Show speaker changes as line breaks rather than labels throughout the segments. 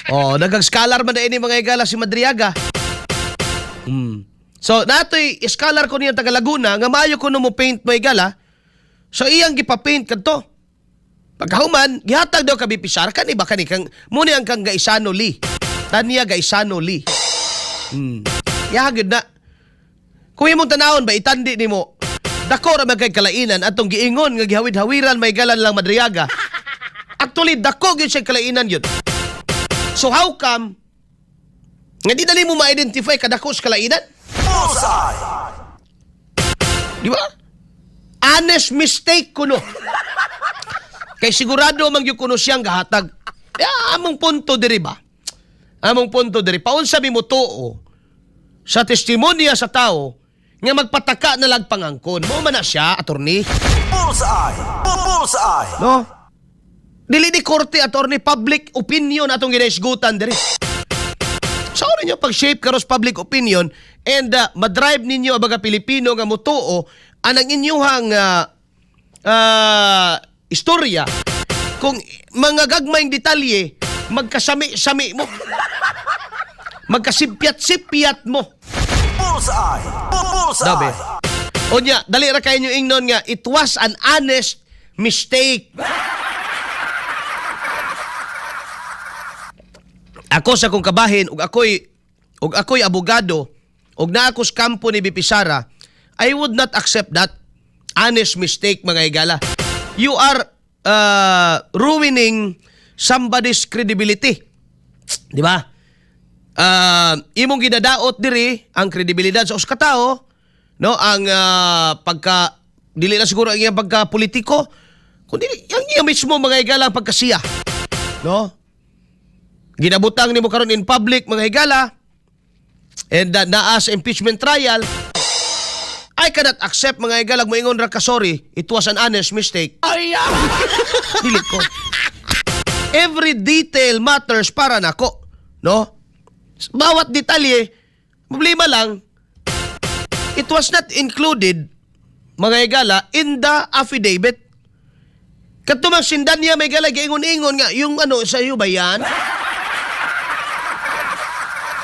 Oh, nagag-scholar man na ini mga higala si Madriaga. So, natoy scholar ko niya taga Laguna, nga maayo ko no mo paint mga higala. So, iyang gipapaint kadto. Pagkahuman, gihatag daw ka Bipisara, kani ba kani kang muni ang kang Gaisano Lee. Tanya Gaisano Lee. Yagid na. Kung imong tanawon ba itandi nimo, dako ra magkay kalainan atong giingon nga gihawid-hawiran may galan lang Madriaga. Actually, dako gyud siya kalainan yun. So how come nga di dali mo ma-identify kadako sa kalainan? Di ba? Honest mistake kuno. Kay sigurado man gyud kuno siyang gahatag. Among punto diri ba? Among punto diri paunsa mi mo tuo sa testimonya sa tao nga magpataka na lag pangangkon. Mo man na siya, attorney. Bullseye. No? Dili di korte, attorney, public opinion atong ginaisgutan diri. Sa oras ninyo pag-shape karos public opinion and madrive ninyo abaga Pilipino nga mo tuo anang inyuhang istorya kung mga gagmayng detalye magkasami-sami mo. Magkasipyat-sipyat mo. Dabe. O niya, dali ra kayo nyo ingnon nga, it was an honest mistake. Ako sa kong kabahin, ug ako'y abogado, ug na ako sa kampo ni Bipisara, I would not accept that honest mistake, mga higala. You are ruining somebody's credibility. Di ba? Imong gidadaot diri ang kredibilidad sa usa ka tawo, no? Ang pagka dili na siguro ang iyang pagka politiko, kundi ang iyang mismo mga higala ang pagkasiya. No? Ginabutang nimo karon in public mga higala and naa sa impeachment trial. I cannot accept mga higala moingon ra ka sorry, it was an honest mistake. Dili ko. Every detail matters para nako, no? Bawat detalye, problema lang, it was not included, mga higala, in the affidavit. Katumang sindan niya, may higala, giingon-ingon nga, yung ano, sa iyo ba yan?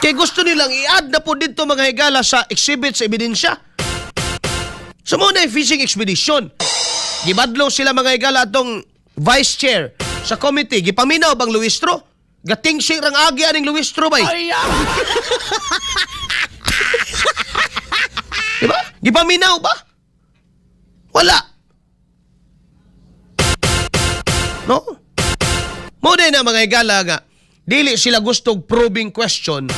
Kaya gusto nilang i-add na po dito, mga higala, sa exhibit, sa ebidensya. So muna yung fishing expedition. Gibadlo sila, mga higala, atong vice chair sa committee. Gipaminaw bang Luistro? Gating siya rang agi aning Luistro bay. Diba? Gipaminaw ba? Wala. No? Mo din na mga higala nga, dili sila gustong probing question.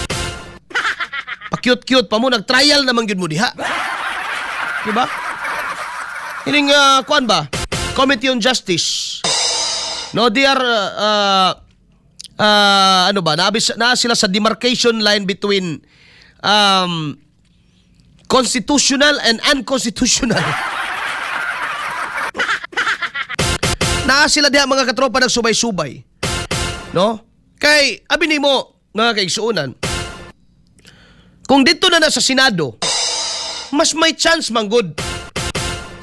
Pa-cute-cute pa mo, nag-trial naman yun mo diha. Diba? Hiling, kuan ba? Committee on Justice. No, they are, ano ba, na sila sa demarcation line between constitutional and unconstitutional. Na sila diha mga katropa nagsubay-subay. No? Kay, abi nimo mga kaigsuunan, kung dito na sa Senado, mas may chance man good.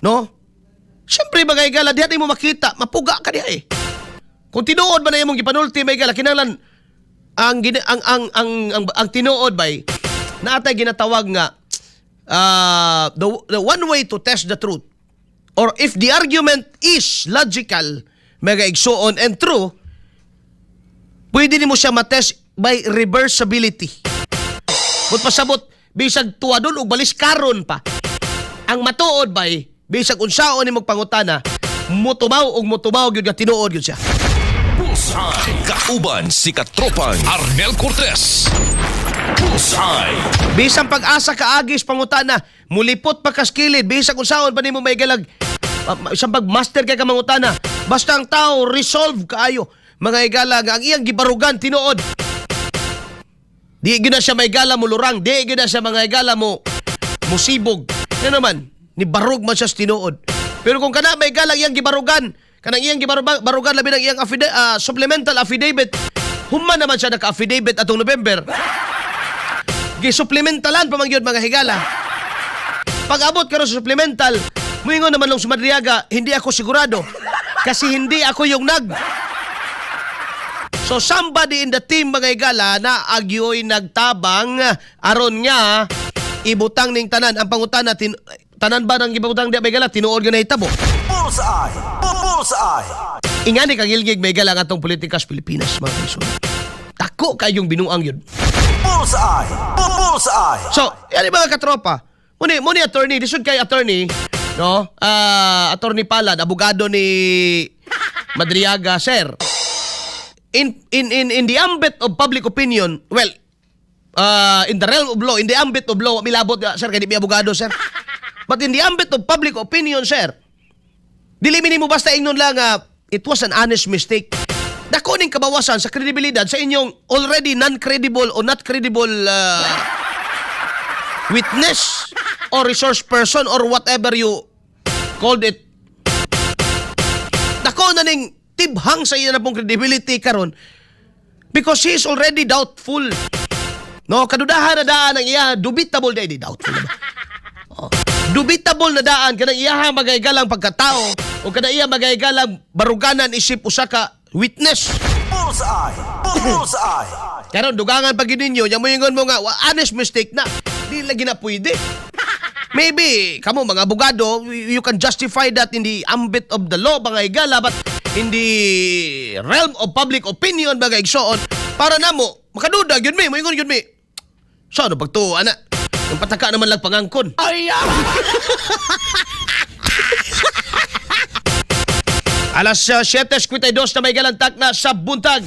No? Siyempre mga higala, diha mo makita, mapuga ka diha eh. Kung tinuod ba na imong gipanulti may higala, kinahanglan ang tinuod bay naatay ginatawag nga the one way to test the truth, or if the argument is logical, mga igsuon and true, pwede nimo siya matest by reversibility. Kung pasabot, bisag tuwadon o balis karon pa. Ang matuod bay, bisag unsaon ni magpangutana, mutubaw o mutubaw yun nga tinuod yun siya.
Bullseye. Kauban si katropang Arnel Cortez. Bullseye.
Bisang pag-asa ka agis pangutana, mulipot pa kaskilid, bisag unsaon pa nimo may galag, isang pag-master kay ka mangutana, basta ang tao resolve kaayo. Mga higala nga ang iyang gibarugan tinuod. Di gina siya may gala mo lurang, di gina siya mga higala mo musibog. Yan naman, ni barug man siya tinuod. Pero kung kana may galang iyang gibarugan, kanang iyang gibarugan labi ng iyang supplemental affidavit, human naman siya naka-affidavit atong November. Gi-supplementalan pa man gyud mga higala. Pag abot karon sa supplemental, muingon naman lang sa Madriaga, hindi ako sigurado kasi hindi ako yung So somebody in the team mga higala na agyoy nagtabang aron nga ibutang ning tanan ang pangutana tanan ba nang ibutang di mga higala tinuod nga nahitabo.
Bullseye! Bullseye!
Ingani kagilgig may higala nga atong politika sa Pilipinas mga kaisun. Tako kayong binuang yun.
Bullseye! Bullseye!
So, yan yung mga katropa. Muni attorney, disod kay attorney, no? Attorney Palad, abogado ni Madriaga, sir. In the ambit of public opinion, well, in the realm of law, in the ambit of law, milabot, sir, kaya di may abogado, sir. But in the ambit of public opinion, sir, dilimini mo basta ingnon lang, it was an honest mistake. Dako ning kabawasan sa kredibilidad sa inyong already non-credible or not credible witness or resource person or whatever you called it. Dako na ning tibhang sa iya na pong credibility karon because he is already doubtful. No, kadudahan na daan ang iya, dubitable na, doubtful na ba? Oh. Dubitable na daan kanang iya magaygalang pagkatao o kanang iya magaygalang baruganan isip usa ka witness.
Bullseye! Bullseye!
Karon dugangan pag ninyo, nya moingon mo nga honest mistake na. Di lagi na pwede. Maybe kamo mga abogado, you can justify that in the ambit of the law mga higala, but in the realm of public opinion mga igsoon, para namo makaduda gyud mi, moingon gyud mi. So ano pagtuo ana? Ang pataka naman lang pangangkon. Alas 7:52 na may galantak na sa buntag.